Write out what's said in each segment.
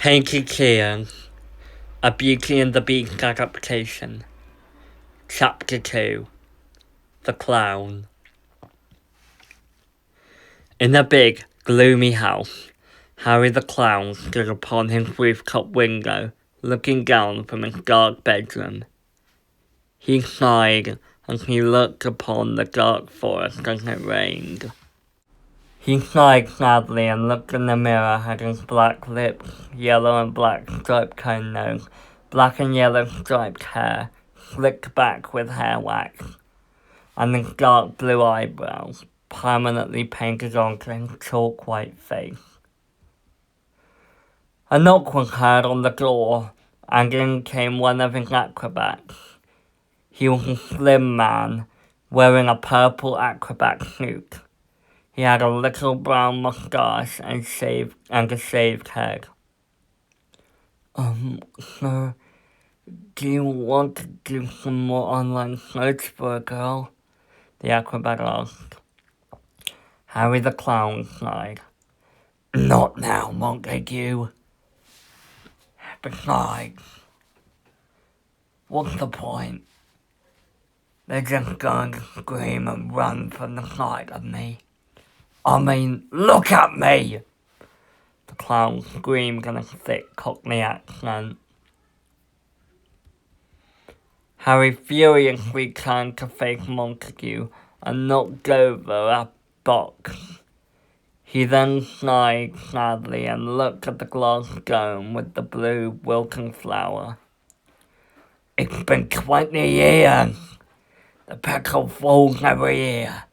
Painted Clear, A Beauty and the Beast adaptation. Chapter 2, The Clown. In a big, gloomy house, Harry the Clown stood upon his rooftop window, looking down from his dark bedroom. He sighed as he looked upon the dark forest as it rained. He sighed sadly and looked in the mirror at his black lips, yellow and black striped cone nose, black and yellow striped hair, slicked back with hair wax, and his dark blue eyebrows, permanently painted onto his chalk white face. A knock was heard on the door, and in came one of his acrobats. He was a slim man, wearing a purple acrobat suit. He had a little brown moustache and a shaved head. Sir, do you want to do some more online search for a girl? The acrobat asked. Harry the Clown sighed. Not now, Montague. Besides, what's the point? They're just going to scream and run from the sight of me. I mean, look at me! The clown screamed in a thick Cockney accent. Harry furiously turned to face Montague and knocked over a box. He then sighed sadly and looked at the glass dome with the blue wilting flower. It's been 20 years. The petal falls every year,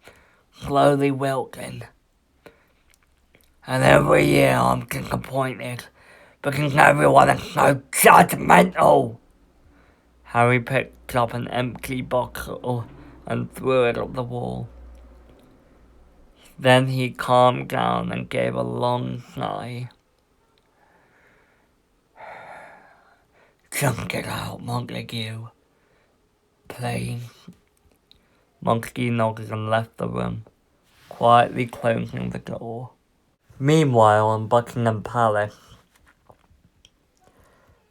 slowly wilting. And every year I'm disappointed because everyone is so judgmental. Harry picked up an empty bottle and threw it at the wall. Then he calmed down and gave a long sigh. Just get out, Montague. Please. Montague nodded and left the room, quietly closing the door. Meanwhile, in Buckingham Palace,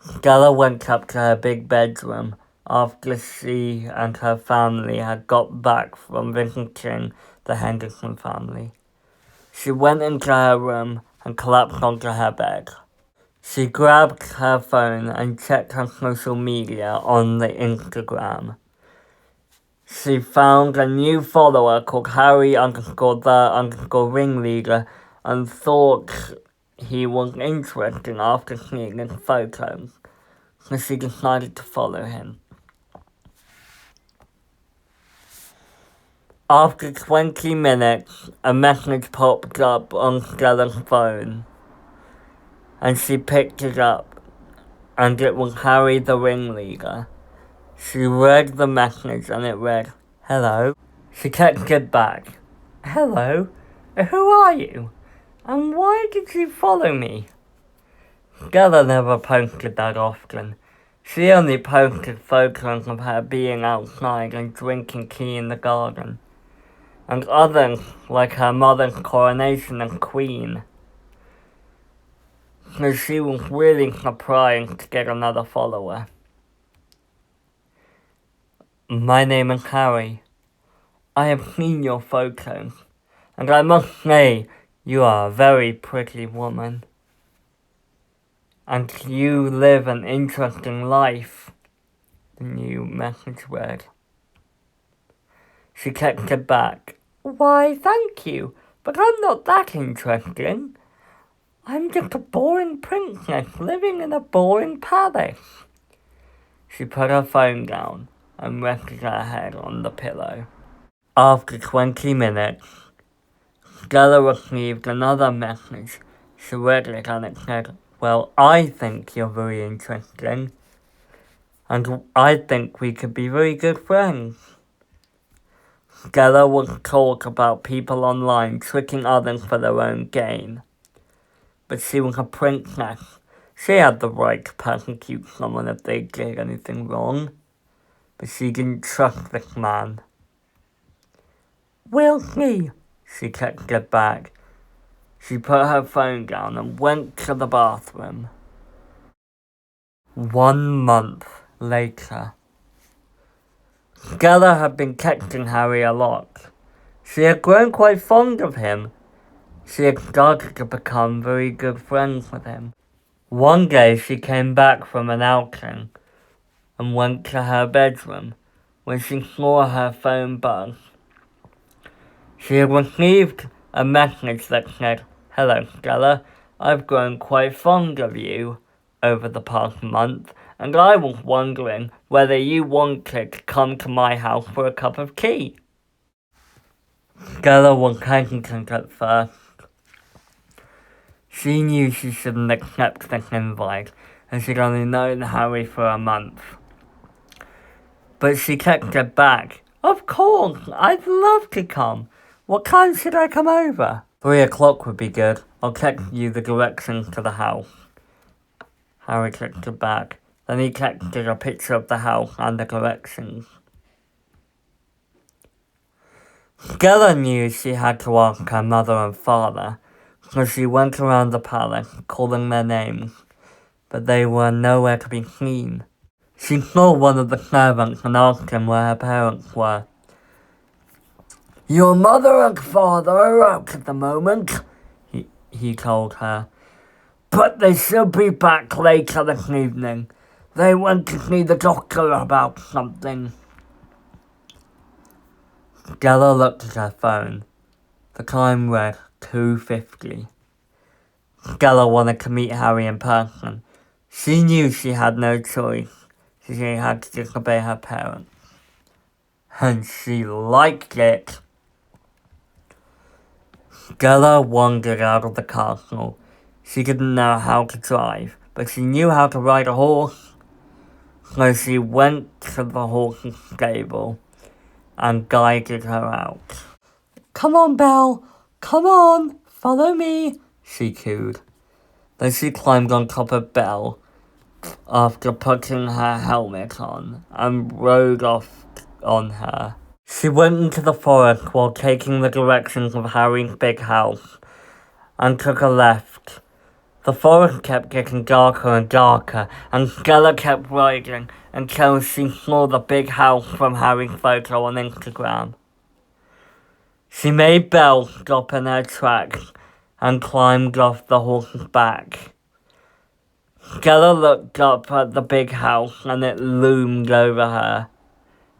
Stella went up to her big bedroom after she and her family had got back from visiting the Henderson family. She went into her room and collapsed onto her bed. She grabbed her phone and checked her social media on the Instagram. She found a new follower called Harry_the_ringleader and thought he was interesting after seeing his photos, so she decided to follow him. After 20 minutes, a message popped up on Stella's phone, and she picked it up, and it was Harry the ringleader. She read the message and it read, Hello. She texted back, Hello, who are you? And why did you follow me? Stella never posted that often. She only posted photos of her being outside and drinking tea in the garden, and others like her mother's coronation as queen. So she was really surprised to get another follower. My name is Harry. I have seen your photos, and I must say, you are a very pretty woman. And you live an interesting life, the new message read. She texted back, Why, thank you, but I'm not that interesting. I'm just a boring princess living in a boring palace. She put her phone down and rested her head on the pillow. After 20 minutes, Stella received another message. She read it and it said, Well, I think you're very interesting, and I think we could be very good friends. Stella would talk about people online tricking others for their own gain. But she was a princess. She had the right to persecute someone if they did anything wrong. But she didn't trust this man. We'll see, she texted back. She put her phone down and went to the bathroom. 1 month later. Stella had been texting Harry a lot. She had grown quite fond of him. She had started to become very good friends with him. One day she came back from an outing and went to her bedroom when she saw her phone buzz. She had received a message that said, "Hello, Stella. I've grown quite fond of you over the past month, and I was wondering whether you wanted to come to my house for a cup of tea." Stella was hesitant at first. She knew she shouldn't accept this invite, and she'd only known Harry for a month. But she texted back, "Of course, I'd love to come. What time should I come over?" 3 o'clock would be good. I'll text you the directions to the house. Harry texted back. Then he texted a picture of the house and the directions. Stella knew she had to ask her mother and father, so she went around the palace, calling their names, but they were nowhere to be seen. She saw one of the servants and asked him where her parents were. "Your mother and father are out at the moment," he told her, "but they should be back later this evening. They went to see the doctor about something." Stella looked at her phone. The time read 2:50. Stella wanted to meet Harry in person. She knew she had no choice. She had to disobey her parents. And she liked it. Stella wandered out of the castle. She didn't know how to drive, but she knew how to ride a horse. So she went to the horse's stable and guided her out. "Come on, Belle. Come on. Follow me," she cooed. Then she climbed on top of Belle after putting her helmet on and rode off on her. She went into the forest while taking the directions of Harry's big house and took a left. The forest kept getting darker and darker, and Stella kept riding until she saw the big house from Harry's photo on Instagram. She made Belle stop in her tracks and climbed off the horse's back. Stella looked up at the big house and it loomed over her.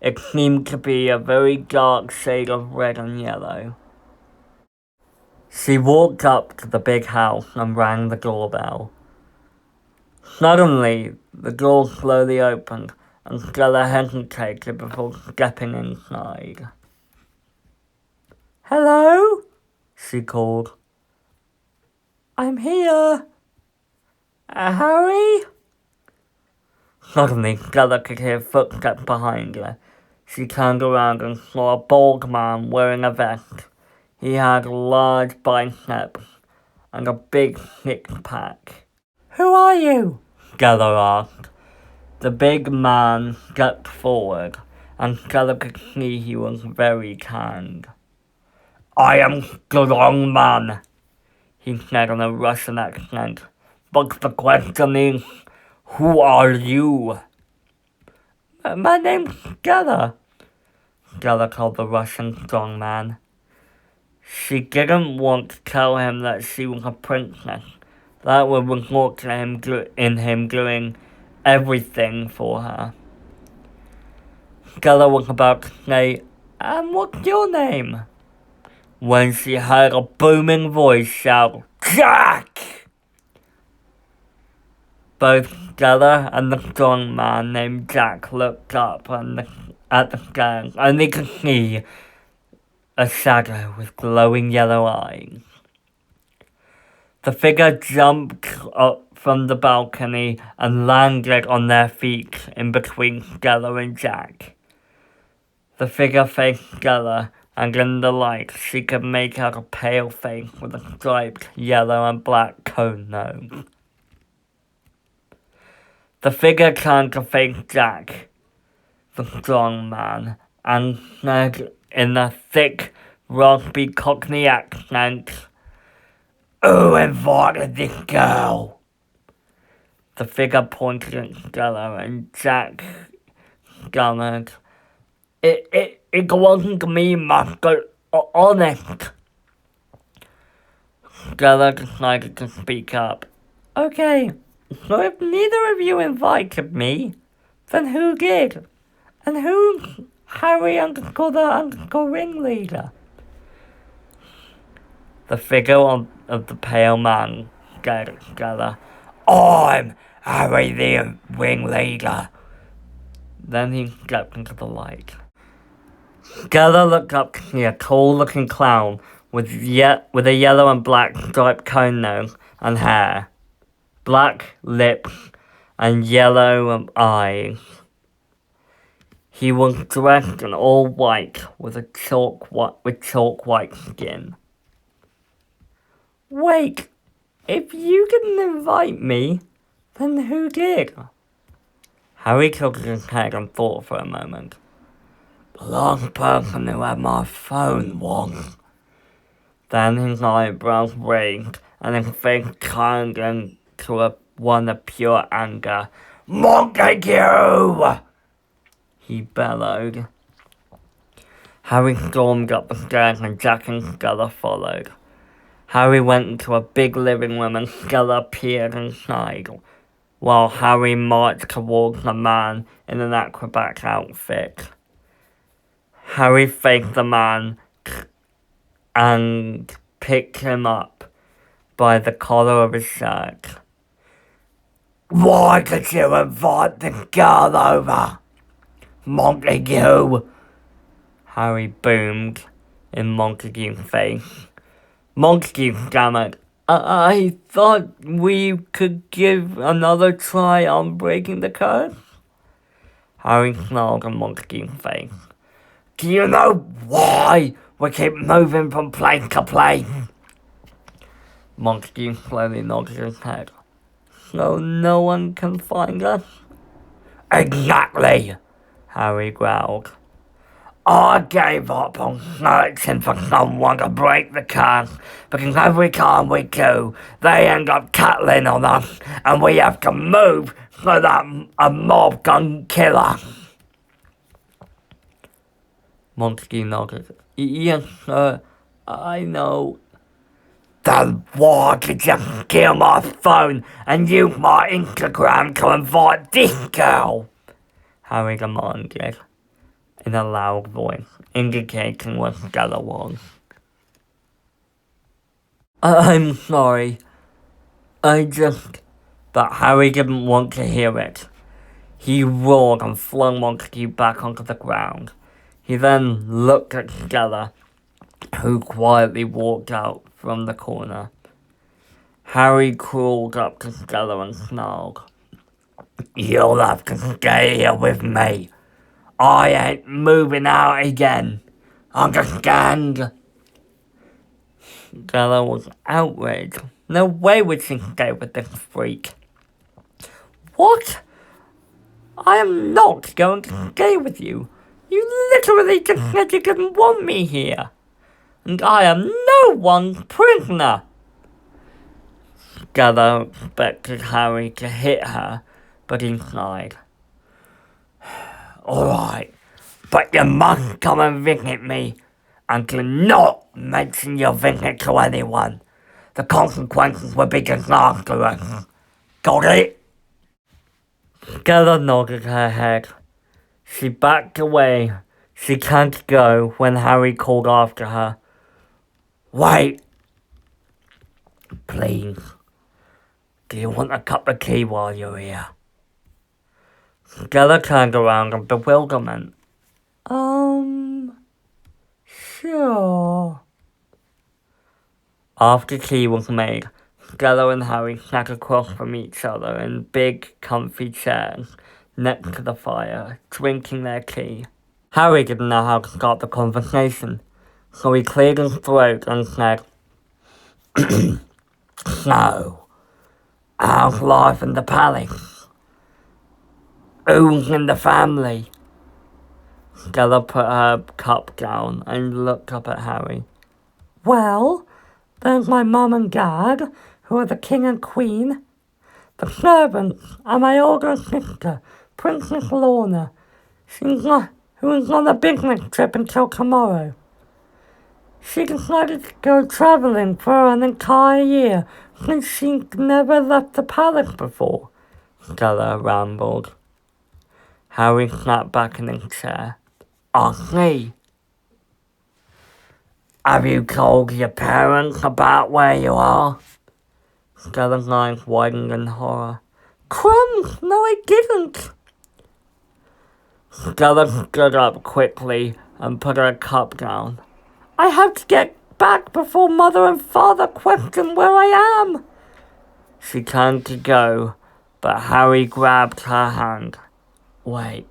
It seemed to be a very dark shade of red and yellow. She walked up to the big house and rang the doorbell. Suddenly, the door slowly opened and Stella hesitated before stepping inside. "Hello?" she called. "I'm here." "Harry?" Suddenly, Stella could hear footsteps behind her. She turned around and saw a bald man wearing a vest. He had large biceps and a big six-pack. "Who are you?" Stella asked. The big man stepped forward, and Stella could see he was very tanned. "I am strong man," he said in a Russian accent. "But the question is, who are you?" "My name's Stella," Stella told the Russian strong man. She didn't want to tell him that she was a princess. That would result in him doing everything for her. Stella was about to say, "And what's your name?" when she heard a booming voice shout, "Jack!" Both Stella and the strong man named Jack looked up at the stairs, only to see a shadow with glowing yellow eyes. The figure jumped up from the balcony and landed on their feet in between Stella and Jack. The figure faced Stella, and in the light she could make out a pale face with a striped yellow and black cone nose. The figure turned to face Jack, the strong man, and said in a thick, raspy Cockney accent, "Who invited this girl?" The figure pointed at Stella, and Jack stammered, It wasn't me, Master, honest. Stella decided to speak up. Okay, so if neither of you invited me, then who did? And who's Harry _ ringleader? The figure of the pale man stared at Stella. I'm Harry the ringleader. Then he stepped into the light. Stella looked up to see a tall-looking clown with a yellow and black striped cone nose and hair, black lips, and yellow eyes. He was dressed in all white with chalk white skin. Wait, if you didn't invite me, then who did? Harry tilted his head and thought for a moment. The last person who had my phone was. Then his eyebrows raised and his face turned into one of pure anger. Montague! He bellowed. Harry stormed up the stairs and Jack and Stella followed. Harry went into a big living room and Stella appeared inside, while Harry marched towards the man in an acrobat outfit. Harry faced the man and picked him up by the collar of his shirt. Why did you invite this girl over, Montague? Harry boomed in Montague's face. Montague stammered. I thought we could give another try on breaking the curse. Harry snarled in Montague's face. Do you know why we keep moving from place to place? Montague slowly nodded his head. So no one can find us? Exactly, Harry growled. I gave up on searching for someone to break the curse because every time we do, they end up tattling on us and we have to move so that a mob can kill us. Montague nodded. Yes, sir, I know. Then why did you steal my phone and use my Instagram to invite this girl? Harry demanded, in a loud voice, indicating where Stella was. I'm sorry. But Harry didn't want to hear it. He roared and flung Montague back onto the ground. He then looked at Stella, who quietly walked out from the corner. Harry crawled up to Stella and snarled. You'll have to stay here with me. I ain't moving out again. Understand? Stella was outraged. No way would she stay with this freak. What? I am not going to stay with you. You literally just said you didn't want me here. And I am no one's prisoner. Stella expected Harry to hit her, but he sighed. Alright, but you must come and visit me, and do not mention your visit to anyone. The consequences will be disastrous. Got it? Stella nodded her head. She backed away. She can't go when Harry called after her. Wait. Please. Do you want a cup of tea while you're here? Stella turned around in bewilderment. Sure. After tea was made, Stella and Harry sat across from each other in big, comfy chairs next to the fire, drinking their tea. Harry didn't know how to start the conversation, so he cleared his throat and said, So, how's life in the palace? Who's in the family? Stella put her cup down and looked up at Harry. Well, there's my mum and dad, who are the king and queen. the servants, and my older sister, Princess Lorna. Who's on a business trip until tomorrow. She decided to go travelling for an entire year since she's never left the palace before, Stella rambled. Harry sat back in his chair. I see. Have you told your parents about where you are? Stella's eyes widened in horror. Crumbs! No, I didn't! Stella stood up quickly and put her cup down. I have to get back before Mother and Father question where I am. She turned to go, but Harry grabbed her hand. Wait.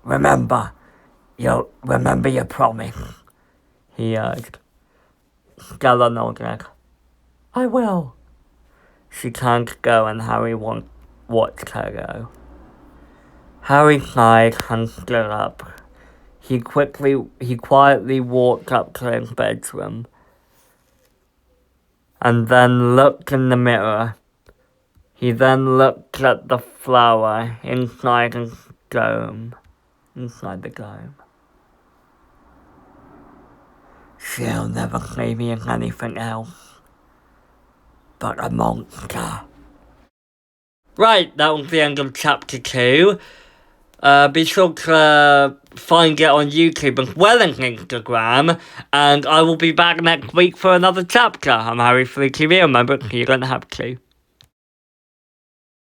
Remember your promise, he urged. Stella nodded. I will. She turned to go and Harry watched her go. Harry sighed and stood up. He quietly walked up to his bedroom and then looked in the mirror. He then looked at the flower inside the dome. She'll never see me as anything else but a monster. Right, that was the end of chapter 2. Be sure to find it on YouTube as well as Instagram, and I will be back next week for another chapter. I'm Harry FleuTV, remember, you don't have to.